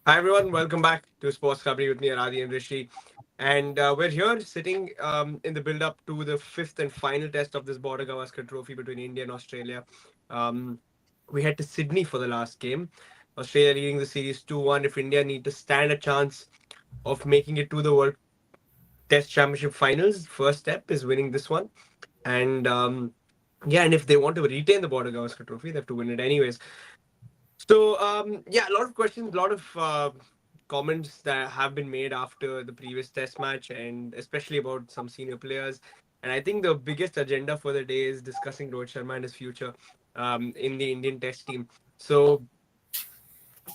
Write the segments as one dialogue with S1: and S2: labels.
S1: Hi everyone, welcome back to Sports Company with me, Aradi and Rishi. And we're here sitting in the build up to the fifth and final test of this Border Gavaskar trophy between India and Australia. Um, we head to Sydney for the last game. Australia leading the series 2-1. If India need to stand a chance of making it to the World Test Championship finals, first step is winning this one. And yeah, and if they want to retain the Border Gavaskar trophy, they have to win it anyways. So, yeah, a lot of questions, a lot of comments that have been made after the previous test match, and especially about some senior players. And I think the biggest agenda for the day is discussing Rohit Sharma and his future in the Indian test team. So,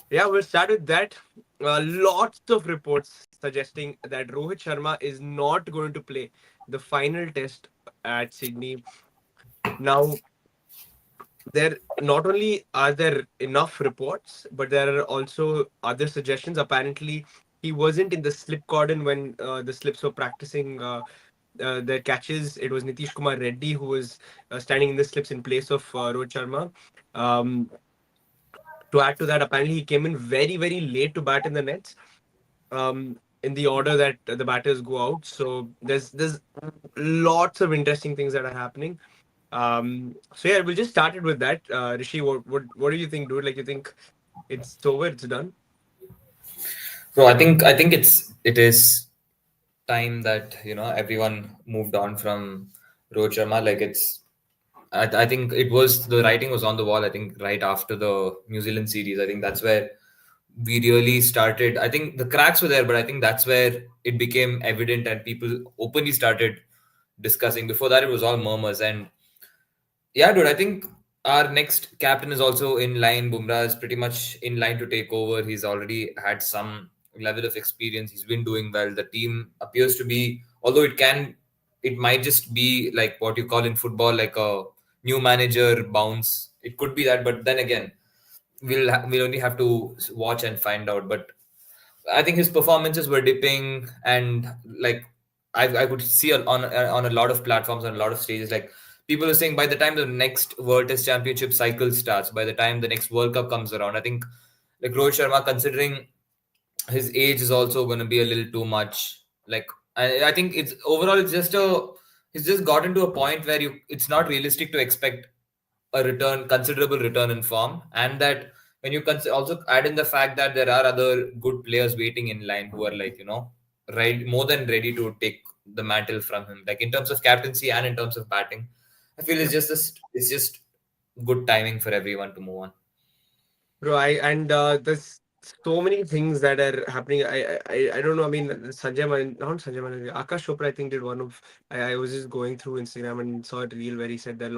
S1: yeah, we'll start with that. Lots of reports suggesting that Rohit Sharma is not going to play the final test at Sydney. Now, there not only are there enough reports, but there are also other suggestions. Apparently, he wasn't in the slip cordon when the slips were practicing their catches. It was Nitish Kumar Reddy who was standing in the slips in place of Rohit Sharma. Um, to add to that, apparently he came in very, very late to bat in the nets. In the order that the batters go out, so there's lots of interesting things that are happening. So yeah, we'll just start it with that. Rishi, what do you think, dude? Like, you think it's over, it's done?
S2: So I think it is time that everyone moved on from Rohit Sharma. Like I think it was the writing was on the wall. I think right after the New Zealand series, I think that's where we really started. I think the cracks were there, but I think that's where it became evident and people openly started discussing. Before that, it was all murmurs. And yeah, dude, I think our next captain is also in line. Bumrah is pretty much in line to take over. He's already had some level of experience. He's been doing well. The team appears to be, although it might just be like what you call in football, like a new manager bounce. It could be that, but then again, we'll only have to watch and find out. But I think his performances were dipping, and like I could see on a lot of platforms, on a lot of stages, like people are saying by the time the next World Test Championship cycle starts, by the time the next World Cup comes around, I think like Rohit Sharma, considering his age is also going to be a little too much. Like I think it's overall it's just a he's just gotten to a point where you it's not realistic to expect a return, considerable return in form, and that when you also add in the fact that there are other good players waiting in line who are like right more than ready to take the mantle from him, like in terms of captaincy and in terms of batting. I feel
S1: Yeah.
S2: it's just good timing for everyone to move on.
S1: Bro, there's so many things that are happening. I don't know. I mean, not Sanjay Man, Akash Chopra, I think did one of. I was just going through Instagram and saw a reel where he said that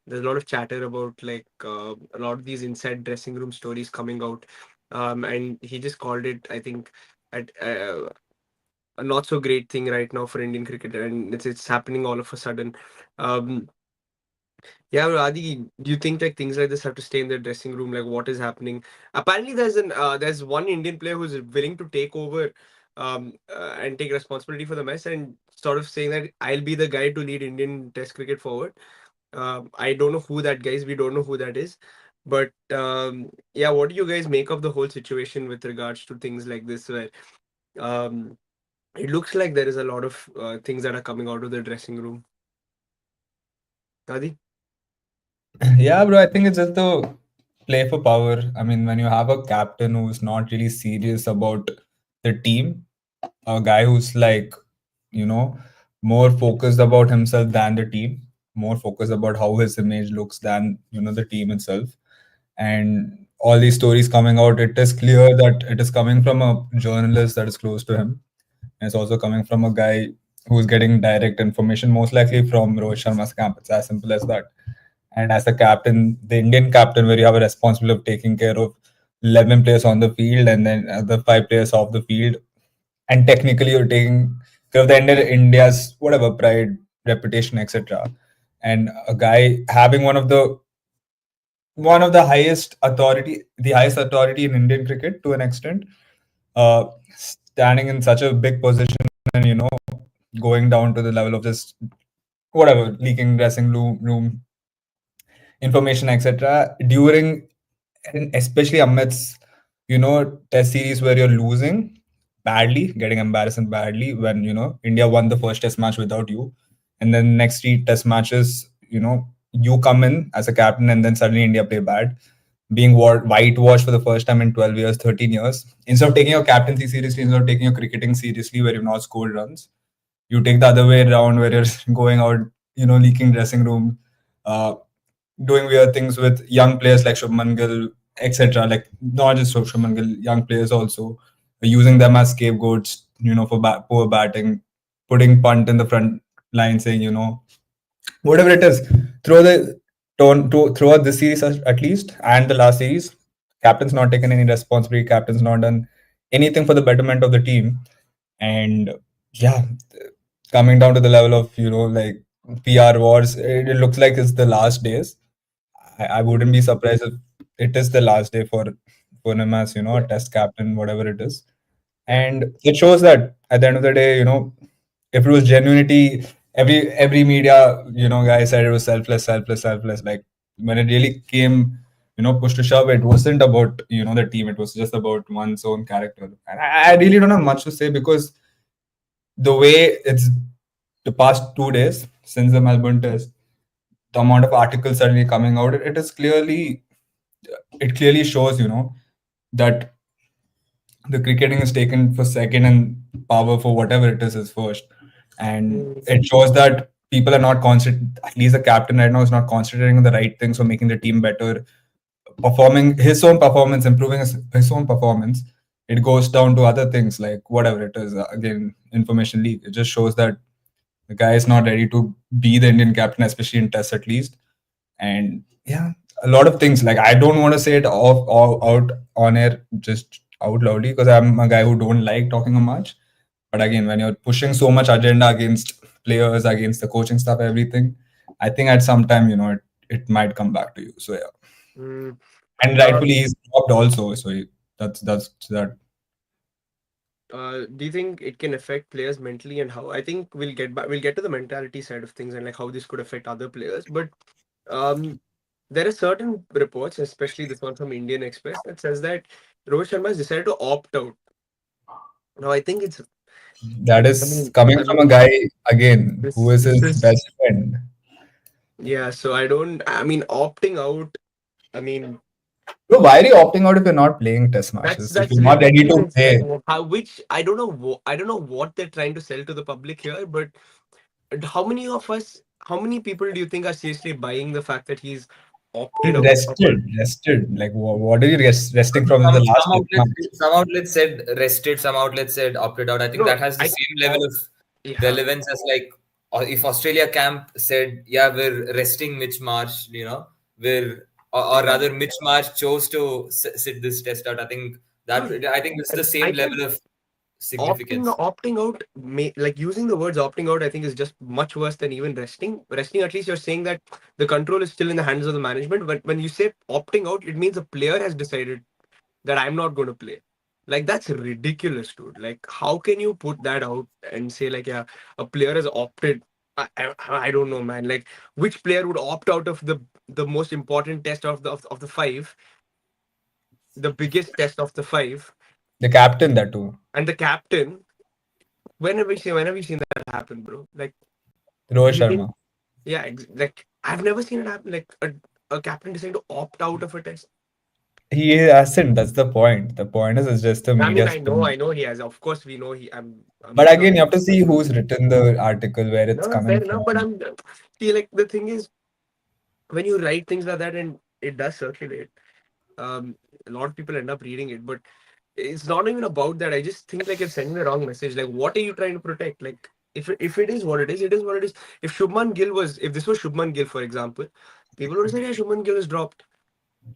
S1: there's a lot of chatter about like a lot of these inside dressing room stories coming out, and he just called it, I think, at a not so great thing right now for Indian cricket, and it's happening all of a sudden. Um, yeah, well, Adi, do you think like things like this have to stay in the dressing room? Like, what is happening? Apparently, there's one Indian player who's willing to take over, and take responsibility for the mess, and sort of saying that I'll be the guy to lead Indian Test cricket forward. I don't know who that guy is. We don't know who that is, but yeah, what do you guys make of the whole situation with regards to things like this, where um, it looks like there is a lot of things that are coming out of the dressing room? Adi?
S3: Yeah, bro, I think it's just the play for power. I mean, when you have a captain who's not really serious about the team, a guy who's like, you know, more focused about himself than the team, more focused about how his image looks than, the team itself. And all these stories coming out, it is clear that it is coming from a journalist that is close to him. And it's also coming from a guy who's getting direct information, most likely from Rohit Sharma's camp. It's as simple as that. And as the captain, the Indian captain, where you have a responsibility of taking care of 11 players on the field and then other 5 players off the field, and technically you're taking care of the India's whatever pride, reputation, etc. And a guy having the highest authority in Indian cricket to an extent, standing in such a big position and going down to the level of just whatever leaking dressing room information, etc. during, and especially amidst test series where you're losing badly, getting embarrassed badly when, India won the first test match without you. And then next three test matches, you come in as a captain and then suddenly India play bad, being whitewashed for the first time in 12 years, 13 years. Instead of taking your captaincy seriously, instead of taking your cricketing seriously where you've not scored runs, you take the other way around where you're going out, leaking dressing room, uh, doing weird things with young players like Shubman Gill, etc. Like not just Shubman Gill, young players also, using them as scapegoats, for poor batting, putting punt in the front line, saying, whatever it is, throw the tone to throughout this series at least and the last series, captain's not taken any responsibility. Captain's not done anything for the betterment of the team, and yeah, coming down to the level of like PR wars, it looks like it's the last days. I wouldn't
S1: Mm.
S3: be surprised if it is the last day for him as a
S1: Yeah,
S3: test captain, whatever it is.
S1: yeah.
S3: And it shows that at the end of the day, if it was genuinity, every media guy said it was selfless, selfless, selfless. Like when it really came, push to shove, it wasn't about the team. It was just about one's own character. And I really don't have much to say because the way it's the past 2 days since the Melbourne test, the amount of articles suddenly coming out, it clearly shows, that the cricketing is taken for second and power for whatever it is first. And
S1: Mm.
S3: it shows that people are not concentrating, at least the captain right now is not concentrating on the right things for making the team better, performing his own performance, improving his own performance. It goes down to other things like whatever it is. Again, information leak. It just shows that the guy is not ready to be the Indian captain, especially in tests at least. And yeah, a lot of things like I don't want to say it out on air just out loudly because I'm a guy who don't like talking much. But again, when you're pushing so much agenda against players, against the coaching staff, everything, I think at some time, it might come back to you. So yeah,
S1: Mm.
S3: and rightfully he's dropped also. So that's that.
S1: Do you think it can affect players mentally and how? I think we'll get back. We'll get to the mentality side of things and like how this could affect other players. But um, there are certain reports, especially this one from Indian Express, that says that Rohit Sharma has decided to opt out. Now, I think it's.
S3: That
S1: I
S3: is
S1: mean,
S3: coming
S1: I
S3: from a
S1: mean,
S3: guy again who
S1: this
S3: is
S1: this
S3: his
S1: is
S3: best friend.
S1: yeah. So I don't. I mean, opting out. I mean,
S3: Bro, why are you opting out if you're not playing test matches? If
S1: that's
S3: you're not ready to
S1: ridiculous. Like
S3: play,
S1: how? Which I don't know. I don't know what they're trying to sell to the public here, but how many of us, how many people do you think are seriously buying the fact that he's opted
S3: he's
S1: out of
S3: rested,
S1: it?
S3: rested. Like, what are you resting from in the last
S2: Some
S3: 6 months?
S2: outlets said rested, some outlets said opted out. I think
S1: No,
S2: that has the
S1: I
S2: same level of
S1: yeah.
S2: relevance as like if Australia camp said, yeah, we're resting Mitch Marsh, or
S1: Yeah.
S2: rather Mitch Marsh chose to sit this test out.
S1: No,
S2: I think it's the
S1: I
S2: same
S1: think
S2: level of significance.
S1: opting out like using the words opting out I think is just much worse than even resting. At least you're saying that the control is still in the hands of the management. But when you say opting out, it means a player has decided that I'm not going to play. Like that's ridiculous, dude. Like how can you put that out and say like yeah, a player has opted. I don't know, man. Like which player would opt out of the most important test of the five, the biggest test of the five,
S3: The captain, that too,
S1: and the captain? When have we seen that happen, bro? Like,
S3: Rohit
S1: do you think?
S3: Sharma.
S1: Yeah, like I've never seen it happen. Like a captain deciding to opt out of a test.
S3: He hasn't. That's the point. The point is, it's just a
S1: I mean,
S3: media spin.
S1: I know he has. Of course, we know he. I'm
S3: But
S1: sure.
S3: again, you have to see who's written the article, where it's
S1: No, fair
S3: coming
S1: enough. But
S3: from.
S1: I'm see like the thing is when you write things like that and it does circulate, a lot of people end up reading it. But it's not even about that. I just think like you're sending the wrong message. Like, what are you trying to protect? Like, if it is what it is, it is what it is. If this was Shubman Gill, for example, people would say, yeah, Shubman Gill is dropped.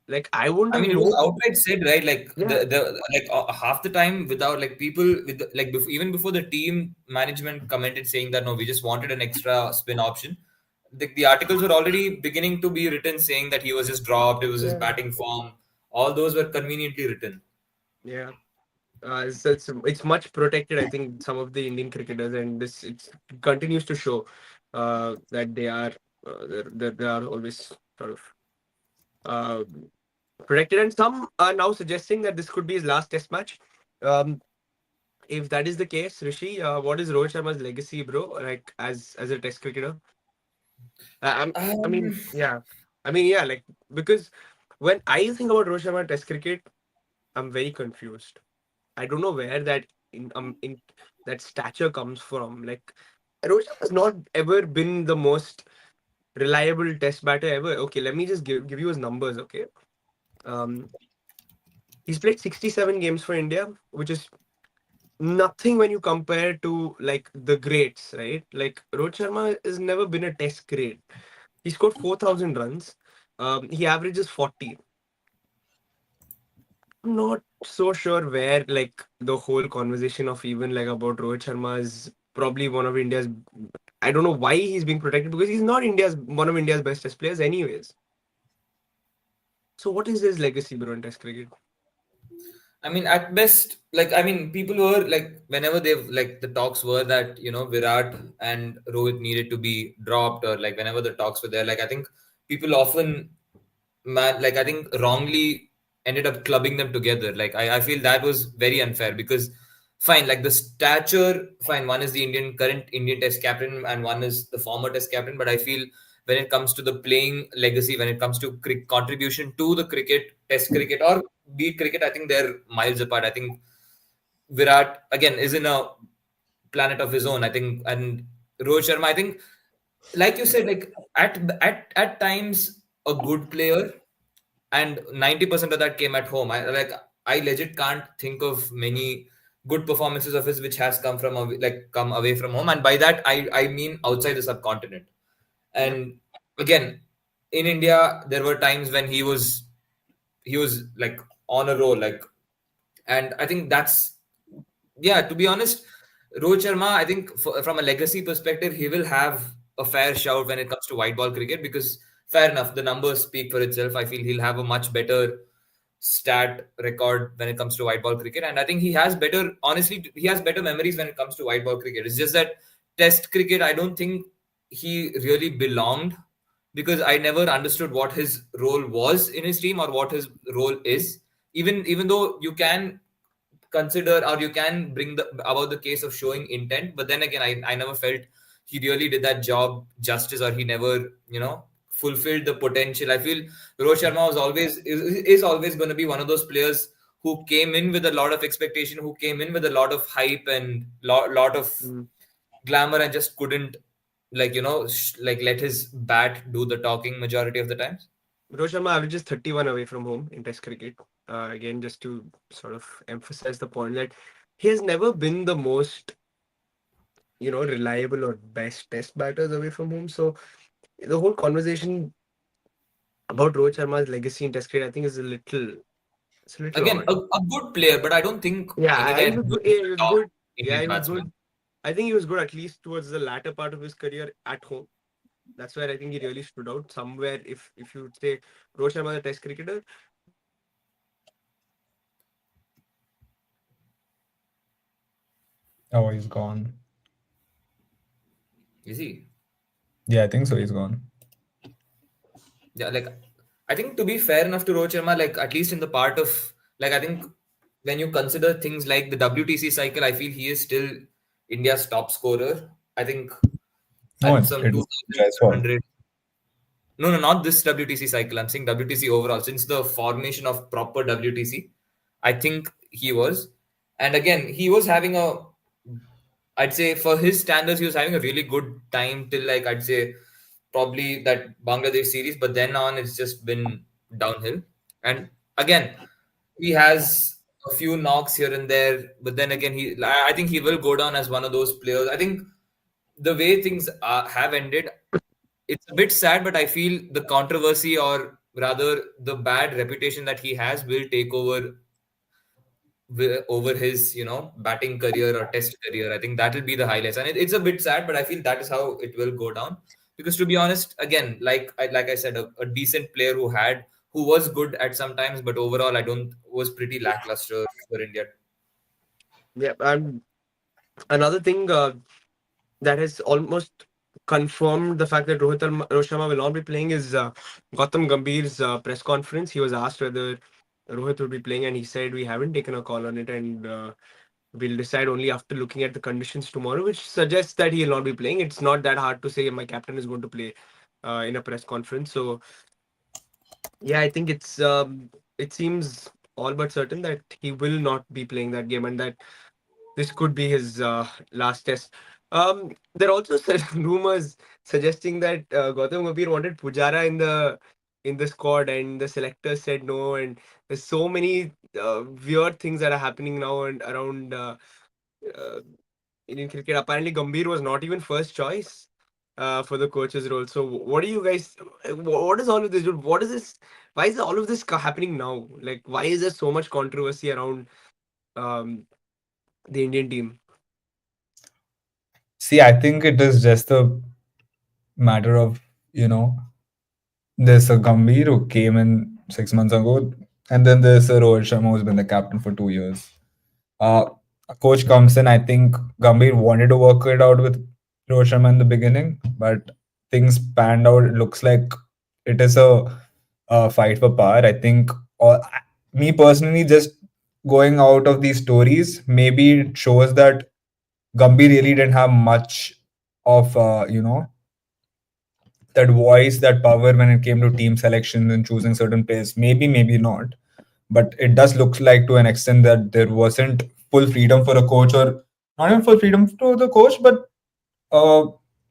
S1: Like, I wouldn't
S2: I
S1: have
S2: mean, it was
S1: known.
S2: outright said, right? Like
S1: Yeah,
S2: half the time without like people with even before the team management commented saying that no, we just wanted an extra spin option. The articles were already beginning to be written saying that he was just dropped. It was his
S1: yeah,
S2: batting form. All those were conveniently written.
S1: yeah. It's much protected. I think some of the Indian cricketers, and this it continues to show that they are always sort of. protected, and some are now suggesting that this could be his last Test match. Um, if that is the case, Rishi, what is Rohit Sharma's legacy, bro? Like as a Test cricketer, I mean,
S2: Um,
S1: yeah, I mean, yeah, like because when I think about Rohit Sharma Test cricket, I'm very confused. I don't know where in that stature comes from. Like Rohit Sharma has not ever been the most reliable Test batter ever. Okay, let me just give you his numbers. Okay, um, he's played 67 games for India, which is nothing when you compare to like the greats, right? Like Rohit Sharma has never been a Test great. He scored 4,000 runs. He averages 40. I'm not so sure where like the whole conversation of even like about Rohit Sharma is probably one of India's. I don't know why he's being protected because he's not India's one of India's best Test players, anyways. So what is his legacy, bro, in Test cricket?
S2: I mean, at best, like I mean, people were like, whenever they've like the talks were that Virat and Rohit needed to be dropped, or like whenever the talks were there, like I think people often, man, like I think wrongly ended up clubbing them together. Like I feel that was very unfair because fine, like the stature, fine, one is the current Indian Test captain and one is the former Test captain, but I feel when it comes to the playing legacy, when it comes to contribution to the cricket, Test cricket or beat cricket, I think they're miles apart. I think Virat again is in a planet of his own. I think, and Rohit Sharma, I think, like you said, like at times a good player, and 90% of that came at home. I legit can't think of many good performances of his which has come from come away from home, and by that I mean outside the subcontinent.
S1: Yep.
S2: And again, in India, there were times when he was like on a roll, like, and I think that's, yeah, to be honest, Rohit Sharma, I think from a legacy perspective, he will have a fair shout when it comes to white ball cricket because fair enough, the numbers speak for itself. I feel he'll have a much better stat record when it comes to white ball cricket, and I think he has better. Honestly, he has better memories when it comes to white ball cricket. It's just that Test cricket, I don't think he really belonged because I never understood what his role was in his team or what his role is. Even though you can consider or you can bring the about the case of showing intent, but then again, I never felt he really did that job justice, or he never fulfilled the potential. I feel Rohit Sharma is always going to be one of those players who came in with a lot of expectation, who came in with a lot of hype and lot of
S1: Mm.
S2: glamour, and just couldn't like let his bat do the talking majority of the times.
S1: Rohit Sharma averages 31 away from home in Test cricket. Again, just to sort of emphasize the point that he has never been the most, reliable or best Test batters away from home. So the whole conversation about Rohit Sharma's legacy in Test cricket, I think, it's a little
S2: Again,
S1: odd.
S2: a good player, but I don't think
S1: Yeah,
S2: anywhere
S1: he was
S2: near
S1: good.
S2: the
S1: He was
S2: top
S1: good. Yeah,
S2: Indian
S1: he was
S2: batsman.
S1: good. I think he was good at least towards the latter part of his career at home. That's where I think he really stood out. Somewhere, if you would say Rohit Sharma, the Test cricketer,
S3: Oh, he's gone.
S2: Is he?
S3: Yeah, I think so. He's gone.
S2: Yeah, like I think to be fair enough to Rohit Sharma, like at least in the part of like I think when you consider things like the WTC cycle, I feel he is still India's top scorer. I think
S3: No,
S2: at some
S3: it's Jaiswal.
S2: 2,700. No, no, not this WTC cycle. I'm saying WTC overall. Since the formation of proper WTC, I think he was. And again, he was having I'd say for his standards, he was having a really good time till like I'd say probably that Bangladesh series. But then on, it's just been downhill. And again, he has a few knocks here and there. But then again, I think he will go down as one of those players. I think the way things have ended, it's a bit sad, but I feel the controversy or rather the bad reputation that he has will take over his batting career or test career. I think that will be the highlights, and it's a bit sad, but I feel that is how it will go down. Because to be honest, again, like I said, a decent player who was good at some times, but overall I don't was pretty lackluster for India.
S1: yeah. And another thing that has almost confirmed the fact that Rohit Sharma will not be playing is Gautam Gambhir's press conference. He was asked whether Rohit would be playing, and he said, "We haven't taken a call on it, and we'll decide only after looking at the conditions tomorrow," which suggests that he will not be playing. It's not that hard to say my captain is going to play in a press conference. So yeah, I think it seems all but certain that he will not be playing that game, and that this could be his last test. There are also rumors suggesting that Gautam Gambhir wanted Pujara in the squad, and the selectors said no. And there's so many weird things that are happening now and around uh, Indian cricket. Apparently, Gambhir was not even first choice for the coach's role. So, what do you guys? What is all of this? What is this? Why is all of this happening now? Like, why is there so much controversy around um, the Indian team?
S3: See, I think it is just a matter of, you know, there's a Gambhir who came in 6 months ago, and then there's a Rohit Sharma who's been the captain for 2 years. A coach comes in. I think Gambhir wanted to work it out with Rohit Sharma in the beginning, but things panned out. It looks like it is a fight for power. I think, or me personally, just going out of these stories, maybe it shows that Gambhir really didn't have much of, that voice, that power when it came to team selection and choosing certain players. Maybe, maybe not, but it does look like to an extent that there wasn't full freedom for a coach, or not even full freedom to the coach, but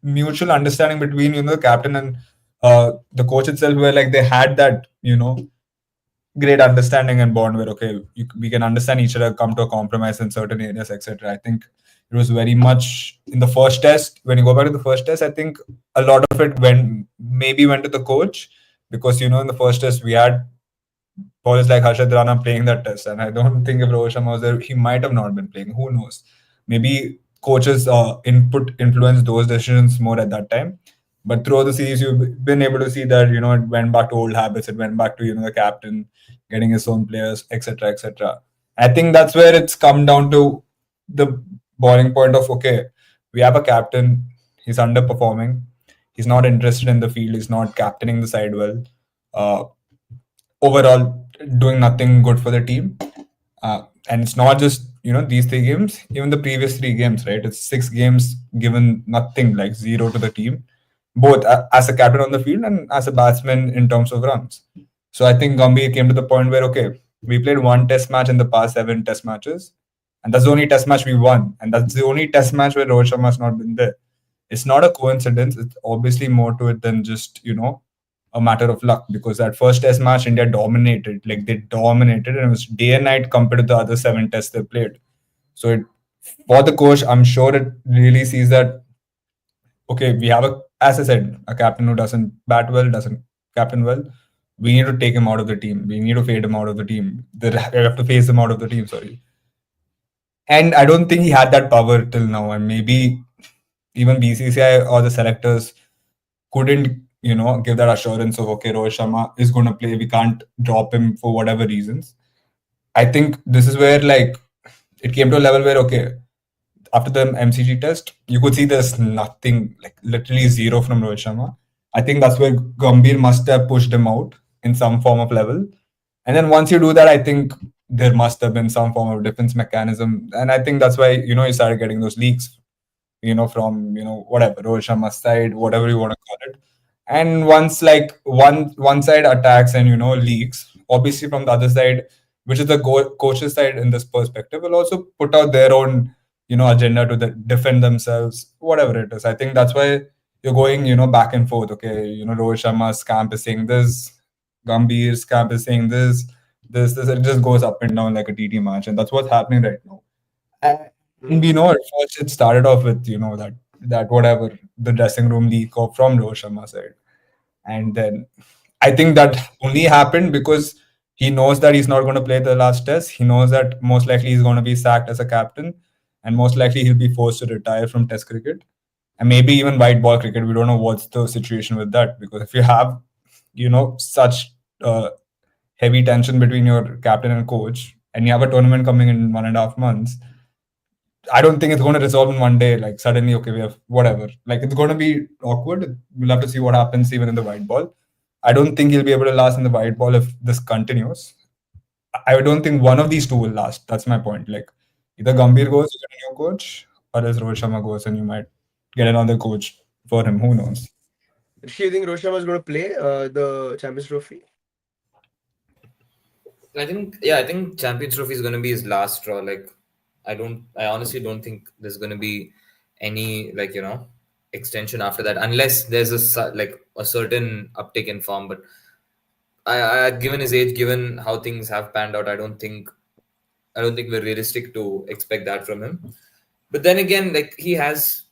S3: mutual understanding between the captain and the coach itself, where like they had that great understanding and bond where okay we can understand each other, come to a compromise in certain areas, etc. I think it was very much in the first test. When you go back to the first test, I think a lot of it went to the coach, because in the first test we had bowlers like Harshad Rana playing that test, and I don't think if Rohit Sharma was there, he might have not been playing. Who knows? Maybe coaches' input influenced those decisions more at that time. But throughout the series, you've been able to see that it went back to old habits. It went back to the captain getting his own players, etc., etc. I think that's where it's come down to the boiling point of okay, we have a captain. He's underperforming. He's not interested in the field. He's not captaining the side well. Uh, Overall doing nothing good for the team. And it's not just these 3 games, even the previous 3 games, right? It's 6 games given nothing, like zero to the team, both as a captain on the field and as a batsman in terms of runs. So I think Gambhir came to the point where okay, we played one test match in the past 7 test matches, and that's the only test match we won, and that's the only test match where Rohit Sharma has not been there. It's not a coincidence. It's obviously more to it than just a matter of luck, because that first test match India dominated, like they dominated, and it was day and night compared to the other 7 tests they played. So for the coach, I'm sure it really sees that okay, we have as I said, a captain who doesn't bat well, doesn't captain well. We need to take him out of the team. We need to fade him out of the team. They have to phase him out of the team. Sorry. And I don't think he had that power till now. And maybe even BCCI or the selectors couldn't, give that assurance of okay, Rohit Sharma is going to play. We can't drop him for whatever reasons. I think this is where like it came to a level where okay, after the MCG test, you could see there's nothing, like literally zero from Rohit Sharma. I think that's where Gambhir must have pushed him out in some form of level. And then once you do that, I think there must have been some form of defense mechanism. And I think that's why, you started getting those leaks, from, whatever, Rohit Sharma's side, whatever you want to call it. And once like one side attacks and, leaks, obviously from the other side, which is the coach's side in this perspective, will also put out their own, agenda to defend themselves, whatever it is. I think that's why you're going, back and forth. Okay, Rohit Sharma's camp is saying this, Gambhir's camp is saying this. It just goes up and down like a TT match, and that's what's happening right now. And at first it started off with that whatever the dressing room leak or from Rohit Sharma's side, and then I think that only happened because he knows that he's not going to play the last test. He knows that most likely he's going to be sacked as a captain, and most likely he'll be forced to retire from Test cricket and maybe even white ball cricket. We don't know what's the situation with that, because if you have such heavy tension between your captain and coach, and you have a tournament coming in 1.5 months, I don't think it's going to resolve in one day. Like suddenly, okay, we have whatever. Like it's going to be awkward. We'll have to see what happens even in the white ball. I don't think he'll be able to last in the white ball if this continues. I don't think one of these two will last. That's my point. Like either Gambhir goes, you get a new coach, or else Rohit Sharma goes and you might get another coach for him. Who knows?
S1: Do you think Rohit Sharma is going to play the Champions Trophy?
S2: I think Champions Trophy is going to be his last straw. Like, I honestly don't think there's going to be any, like, extension after that, unless there's like a certain uptick in form. But given his age, given how things have panned out, I don't think we're realistic to expect that from him. But then again, like he has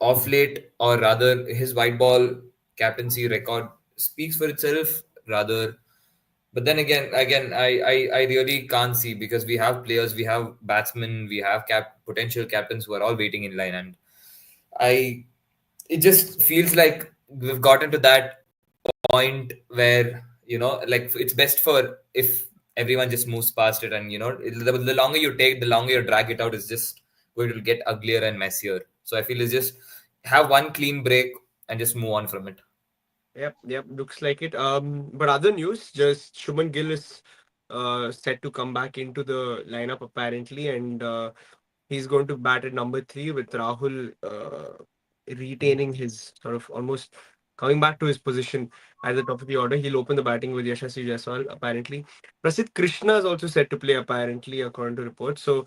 S2: off late, or rather, his white ball captaincy record speaks for itself. Rather, but then again, I really can't see, because we have players, we have batsmen, we have potential captains who are all waiting in line, and I it just feels like we've gotten to that point where like it's best for if everyone just moves past it, and the longer you take, the longer you drag it out, is just going to get uglier and messier. So I feel it's just have one clean break and just move on from it.
S1: Yep, looks like it. But other news, just Shubman Gill is set to come back into the lineup apparently, and he's going to bat at number three with Rahul retaining his sort of almost coming back to his position at the top of the order. He'll open the batting with Yashasvi Jaiswal apparently. Prasidh Krishna is also set to play apparently according to reports. So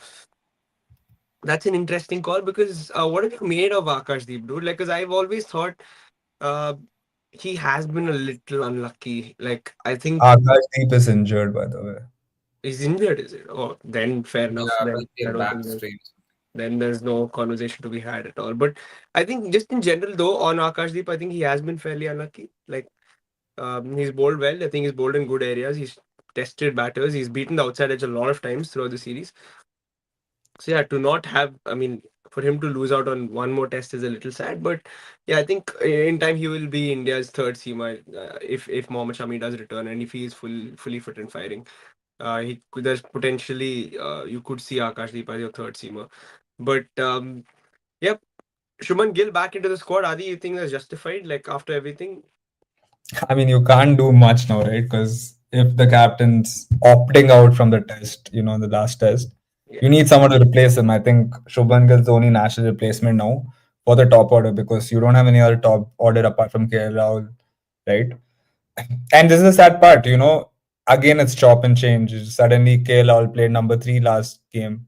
S1: that's an interesting call because what have you made of Akashdeep, dude? Like, because I've always thought uh, he has been a little unlucky. Like, I think
S3: Akash Deep is injured, by the way.
S1: he's injured, is it? Oh, then fair enough.
S2: Yeah,
S1: Then
S2: but
S1: I
S2: their
S1: don't
S2: back
S1: think
S2: strains.
S1: then there's no conversation to be had at all. But I think just in general, though, on Akashdeep, I think he has been fairly unlucky. Like, he's bowled well. I think he's bowled in good areas. He's tested batters. He's beaten the outside edge a lot of times throughout the series. So yeah, to not have, I mean, for him to lose out on one more test is a little sad. But yeah, I think in time he will be India's third seamer if Mohammad Shami does return and if he is fully fit and firing. There's potentially you could see Akashdeep as your third seamer. But yep, Shubman Gill back into the squad. Adi, you think that's justified? Like after everything?
S3: I mean, you can't do much now, right? Because if the captain's opting out from the test, the last test,
S1: Yeah.
S3: you need someone to replace him. I think Shubman Gill's the only national replacement now for the top order because you don't have any other top order apart from KL Rahul, right? And this is the sad part, again, it's chop and change. Suddenly, KL Rahul played number three last game.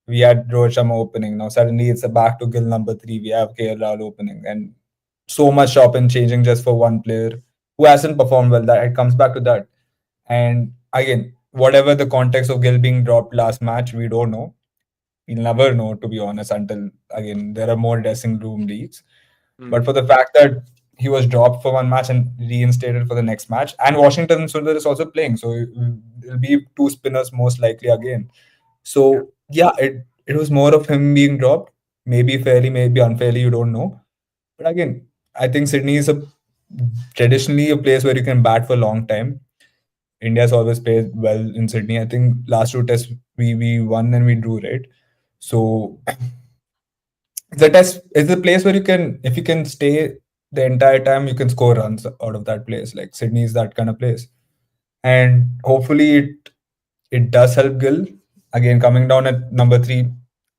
S3: We had Rohit Sharma opening. Now, suddenly, it's a back to Gill number three. We have KL Rahul opening. And so much chop and changing just for one player who hasn't performed well. That it comes back to that. And again, whatever the context of Gill being dropped last match, we don't know. We'll never know, to be honest, until again there are more dressing room leaks. But
S1: Mm.
S3: for the fact that he was dropped for one match and reinstated for the next match, and Washington Sundar is also playing, so it'll be two spinners most likely again.
S1: Yeah.
S3: So yeah, it was more of him being dropped, maybe fairly, maybe unfairly, you don't know. But again, I think Sydney is a traditionally a place where you can bat for a long time. India's always played well in Sydney. I think last two tests we won and we drew, right? So the test is a place where you can, if you can stay the entire time, you can score runs out of that place. Like Sydney is that kind of place, and hopefully it does help Gill again coming down at number three.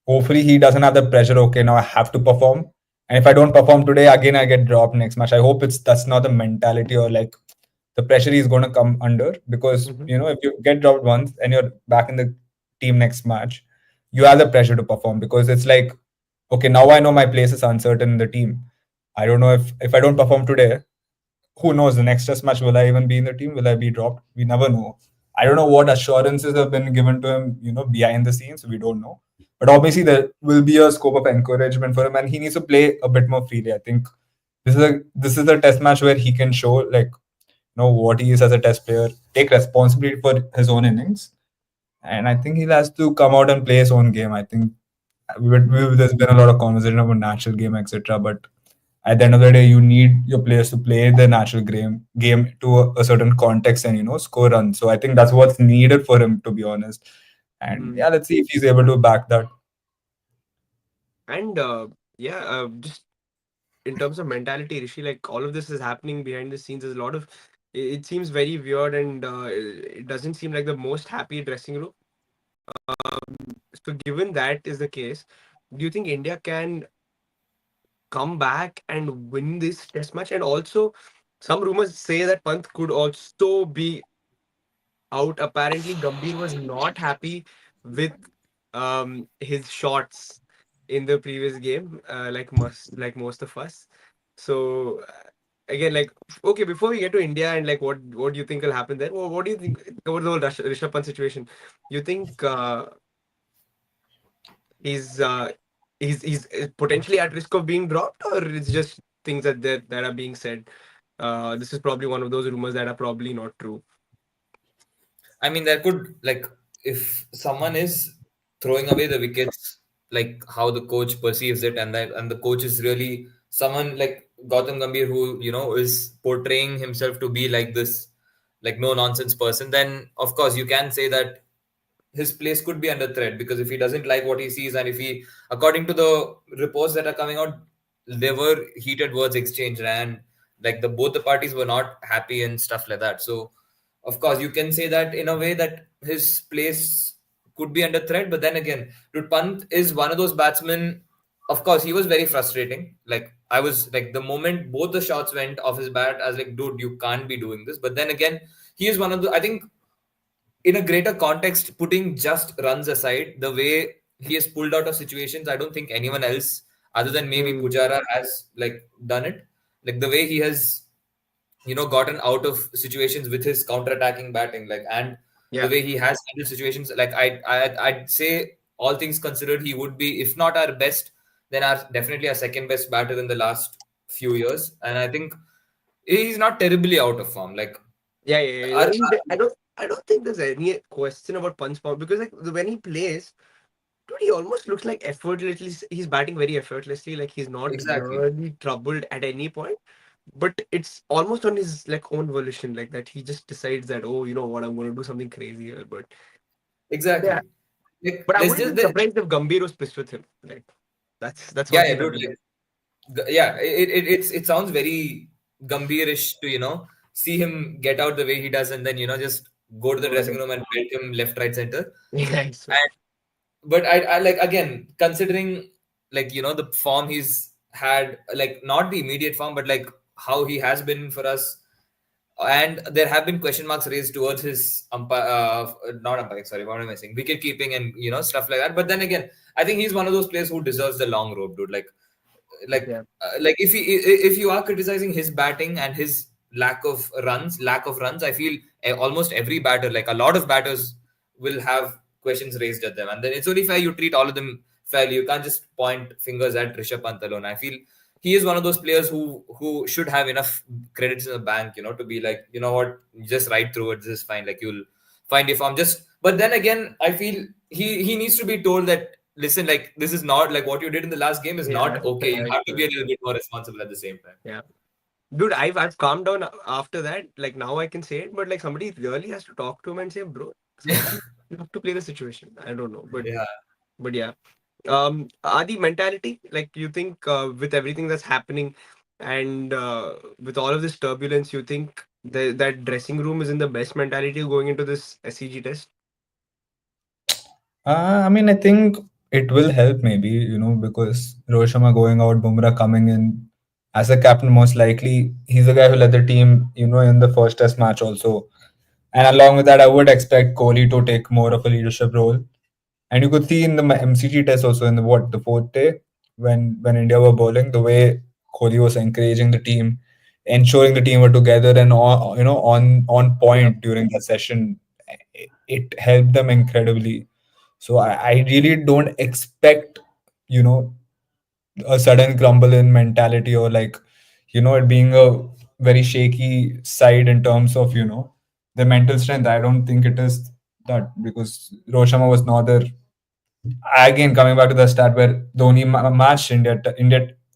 S3: Hopefully he doesn't have the pressure. Okay, now I have to perform, and if I don't perform today, again I get dropped next match. I hope that's not the mentality or like the pressure he's going to come under because
S1: Mhm.
S3: if you get dropped once and you're back in the team next match, you have the pressure to perform because it's like, okay, now I know my place is uncertain in the team. I don't know if I don't perform today, who knows the next test match, will I even be in the team, will I be dropped, we never know. I don't know what assurances have been given to him behind the scenes, we don't know. But obviously there will be a scope of encouragement for him and he needs to play a bit more freely. I think this is a test match where he can show like what he is as a test player, take responsibility for his own innings, and I think he has to come out and play his own game. I think there's been a lot of conversation about natural game, etc. But at the end of the day, you need your players to play the natural game to a certain context and score runs. So I think that's what's needed for him, to be honest. And
S1: Mm.
S3: yeah, let's see if he's able to back that.
S1: And yeah, just in terms of mentality, Rishi, like all of this is happening behind the scenes. There's a lot of it seems very weird, and it doesn't seem like the most happy dressing room. So given that is the case, do you think India can come back and win this test match? And also, some rumors say that Pant could also be out. Apparently, Gambhir was not happy with his shots in the previous game, like most of us. So again, like okay, before we get to India and like what do you think will happen there? What do you think over the whole Rishabh Pant situation? You think he's uh, he's potentially at risk of being dropped, or it's just things that are being said? This is probably one of those rumors that are probably not true.
S2: I mean, there could, like, if someone is throwing away the wickets, like how the coach perceives it, and the coach is really someone like Gautam Gambhir, who is portraying himself to be like this, like no nonsense person, then of course you can say that his place could be under threat, because if he doesn't like what he sees, and if he, according to the reports that are coming out, there were heated words exchanged, and like both the parties were not happy and stuff like that. So of course you can say that in a way that his place could be under threat. But then again, dude, Pant is one of those batsmen. Of course he was very frustrating. Like, I was like, the moment both the shots went off his bat, I was like, dude, you can't be doing this. But then again, he is one of the, I think, in a greater context, putting just runs aside, the way he has pulled out of situations, I don't think anyone else, other than maybe
S1: Hmm.
S2: Pujara, has like done it. Like the way he has, gotten out of situations with his counter-attacking batting, like, and the
S1: Yeah.
S2: way he has handled situations, like I'd say, all things considered, he would be, if not our best, then our definitely our second best batter in the last few years. And I think he's not terribly out of form. Like,
S1: Yeah, yeah, yeah.
S2: our,
S1: I mean, I don't think there's any question about punch power because like when he plays, dude, he almost looks like effortlessly. He's batting very effortlessly. Like he's not
S2: exactly.
S1: really troubled at any point. But it's almost on his like own volition, like that he just decides that oh, you know what, I'm going to do something crazy here. But yeah,
S2: Exactly. Like,
S1: but I
S2: there's
S1: wouldn't
S2: just
S1: be surprised if Gambhir was pissed with him. Like that's
S2: yeah,
S1: one
S2: yeah,
S1: thing I
S2: dude.
S1: believe.
S2: Like, yeah, it sounds very Gambhirish to see him get out the way he does, and then just go to the
S1: Over
S2: dressing
S1: there.
S2: room and belt him left, right, center.
S1: Yeah, I swear.
S2: And but I like, again, considering, like, the form he's had, like not the immediate form, but like how he has been for us. And there have been question marks raised towards his umpire, not umpiring, sorry, what am I saying? Wicket keeping and stuff like that. But then again, I think he's one of those players who deserves the long rope, dude.
S1: Yeah,
S2: Like if you are criticizing his batting and his lack of runs, I feel almost every batter, like a lot of batters, will have questions raised at them, and then it's only fair you treat all of them fairly. You can't just point fingers at Rishabh Pant alone. I feel he is one of those players who should have enough credits in the bank, to be like, what, just ride through it. This is fine. Like, you'll find your form. Just, but then again, I feel he needs to be told that, listen, like, this is not like what you did in the last game is
S1: yeah,
S2: not okay. You
S1: I
S2: have to be
S1: swear.
S2: a little bit more responsible at the same time.
S1: Yeah. Dude, I've calmed down after that. Like now I can say it, but like somebody really has to talk to him and say, bro, sometimes you have to play the situation. I don't know,
S2: Yeah.
S1: but yeah. Adi, mentality, like you think with everything that's happening and with all of this turbulence, you think that dressing room is in the best mentality going into this SCG test?
S3: I mean, I think it will help maybe, because Rohit Sharma going out, Bumrah coming in as a captain, most likely he's the guy who led the team, in the first test match also. And along with that, I would expect Kohli to take more of a leadership role. And you could see in the MCG test also in the fourth day when India were bowling, the way Kohli was encouraging the team, ensuring the team were together and on
S1: Yeah,
S3: point during that session. It helped them incredibly. So I really don't expect, you know, a sudden crumble in mentality or like, it being a very shaky side in terms of, the mental strength. I don't think it is that because Rohit Sharma was not there. Again, coming back to the stat where the only match India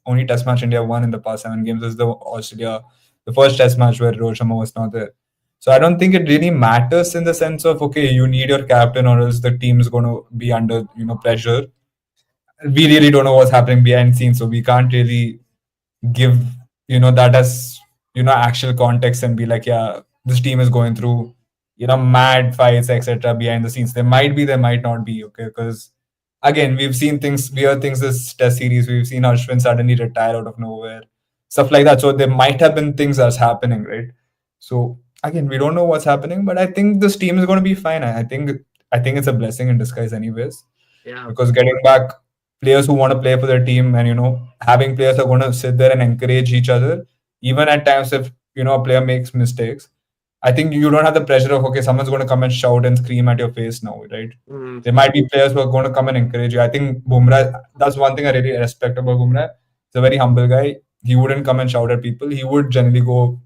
S3: only test match India won in the past 7 games is the Australia, the first test match where Rohit Sharma was not there. So I don't think it really matters in the sense of okay, you need your captain or else the team is going to be under pressure. we really don't know what's happening behind scenes, so we can't really give that as actual context and be like, yeah, this team is going through mad fights, etc. behind the scenes. There might be, there might not be, okay, because again, we've seen things, weird things this test series. We've seen Ashwin suddenly retire out of nowhere, stuff like that. So there might have been things that's happening, right? So again, we don't know what's happening, but I think this team is going to be fine. I think it's a blessing in disguise anyways,
S1: Yeah.
S3: because getting back players who want to play for their team, and having players who are going to sit there and encourage each other even at times if a player makes mistakes. I think you don't have the pressure of, okay, someone's going to come and shout and scream at your face now, right?
S1: Mm.
S3: There might be players who are going to come and encourage you. I think Bumrah, that's one thing I really respect about Bumrah. He's a very humble guy. He wouldn't come and shout at people. He would generally go,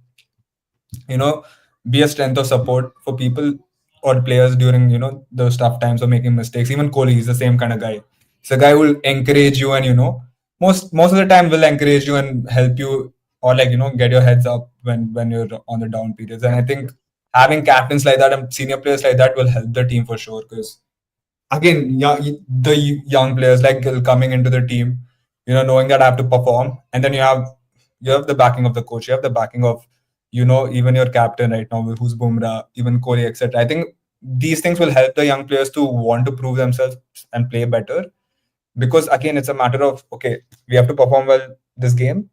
S3: you know, be a strength of support for people or players during, those tough times or making mistakes. Even Kohli is the same kind of guy. He's a guy who will encourage you, and most of the time will encourage you and help you, or like get your heads up when you're on the down periods. And
S1: Yeah.
S3: I think having captains like that and senior players like that will help the team for sure. Because again, the young players like Gill coming into the team, knowing that I have to perform, and then you have the backing of the coach, you have the backing of even your captain right now, who's Bumrah, even Kohli, etc. I think these things will help the young players to want to prove themselves and play better, because again, it's a matter of, okay, we have to perform well this game,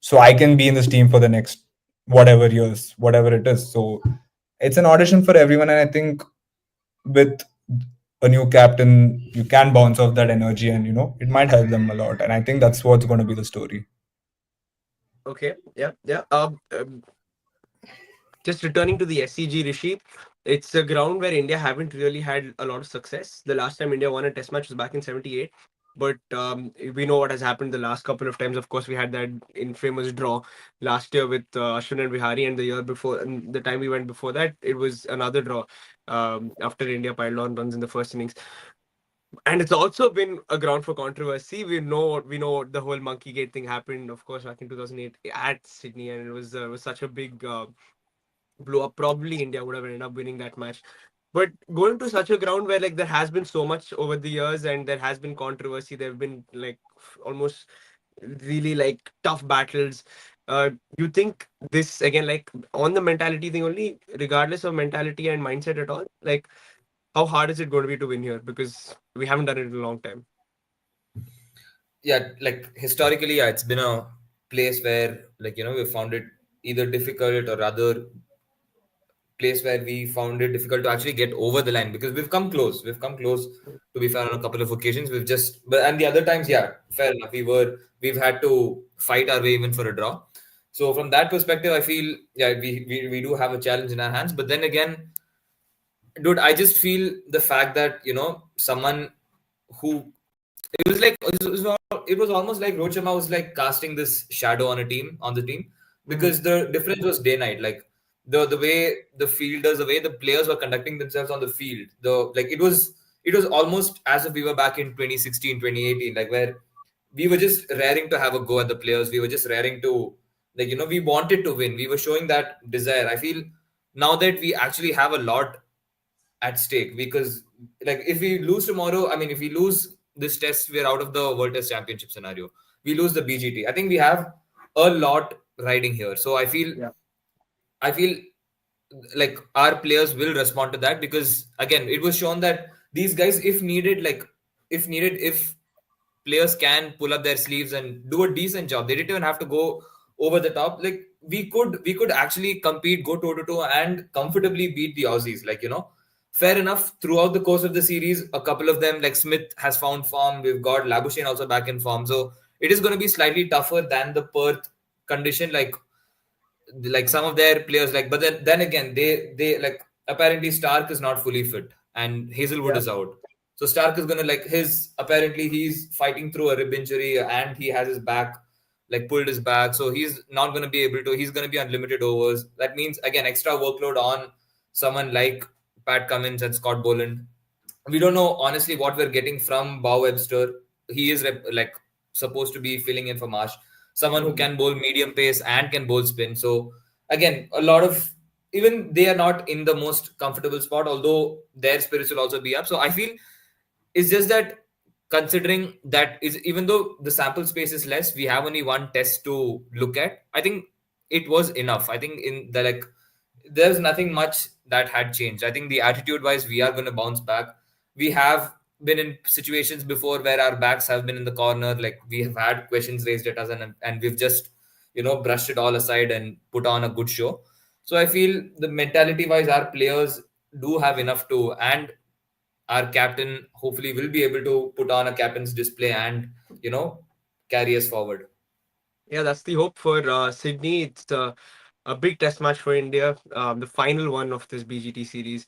S3: so I can be in this team for the next whatever years, whatever it is. So it's an audition for everyone, and I think with a new captain, you can bounce off that energy, and it might help them a lot. And I think that's what's going to be the story.
S1: Okay. Yeah. Yeah. Just returning to the SCG, Rishi, it's a ground where India haven't really had a lot of success. The last time India won a test match was back in '78. But we know what has happened the last couple of times. Of course, we had that infamous draw last year with Ashwin and Vihari, and the year before, and the time we went before that, it was another draw after India piled on runs in the first innings. And it's also been a ground for controversy. We know the whole Monkey Gate thing happened, of course, back in 2008 at Sydney, and it was such a big blow up. Probably India would have ended up winning that match. But going to such a ground where like there has been so much over the years and there has been controversy, there have been like almost really like tough battles. You think this again, like on the mentality thing only, regardless of mentality and mindset at all, like how hard is it going to be to win here? Because we haven't done it in a long time.
S2: Yeah, like historically, yeah, it's been a place where, like, we found it either difficult or rather place where we found it difficult to actually get over the line, because we've come close. We've come close, to be fair, on a couple of occasions. We've just, but and the other times, yeah, fair enough. We've had to fight our way even for a draw. So from that perspective, I feel, yeah, we do have a challenge in our hands. But then again, dude, I just feel the fact that, someone who, it was almost like Rohit Sharma was like casting this shadow on the team,
S1: Mhm.
S2: because the difference was day night. Like the way the fielders, the way the players were conducting themselves on the field, it was almost as if we were back in 2016, 2018, like where we were just raring to have a go at the players. We were just raring to, like, we wanted to win. We were showing that desire. I feel now that we actually have a lot at stake, because, like, if we lose tomorrow, I mean, if we lose this test, we're out of the World Test Championship scenario. We lose the BGT, I think we have a lot riding here. So
S1: Yeah.
S2: I feel like our players will respond to that, because again, it was shown that these guys, if needed, if players can pull up their sleeves and do a decent job, they didn't even have to go over the top. Like, we could actually compete, go toe to toe, and comfortably beat the Aussies. Like, fair enough, throughout the course of the series, a couple of them, like Smith has found form. We've got Labuschagne also back in form, so it is going to be slightly tougher than the Perth condition. Like some of their players, like, but then again, they like, apparently Stark is not fully fit and Hazelwood
S1: Yeah.
S2: is out. So Stark is gonna, like, his, apparently he's fighting through a rib injury, and he has his back, like, pulled his back, so he's not gonna be able to. He's gonna be unlimited overs. That means, again, extra workload on someone like Pat Cummins and Scott Boland. We don't know honestly what we're getting from Bow Webster. He is like supposed to be filling in for Marsh, someone who
S1: Mhm.
S2: can bowl medium pace and can bowl spin. So again, a lot of, even they are not in the most comfortable spot, although their spirits will also be up. So I feel it's just that considering that is, even though the sample space is less, we have only one test to look at. I think it was enough. I think in the like there's nothing much that had changed. I think the attitude wise, we are going to bounce back. We have been in situations before where our backs have been in the corner. Like we have had questions raised at us, and we've just brushed it all aside and put on a good show. So I feel the mentality wise, our players do have enough to, and our captain hopefully will be able to put on a captain's display and carry us forward.
S1: Yeah, that's the hope for Sydney. It's a big test match for India, the final one of this BGT series.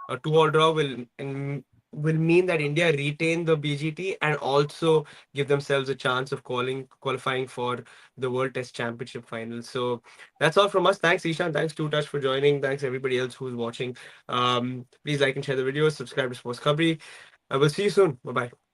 S1: A two-all draw will mean that India retain the BGT and also give themselves a chance of qualifying for the World Test Championship final. So that's all from us. Thanks, Ishan. Thanks, Two Touch, for joining. Thanks, everybody else who's watching. Please like and share the videos. Subscribe to Sports Khabri. I will see you soon. Bye bye.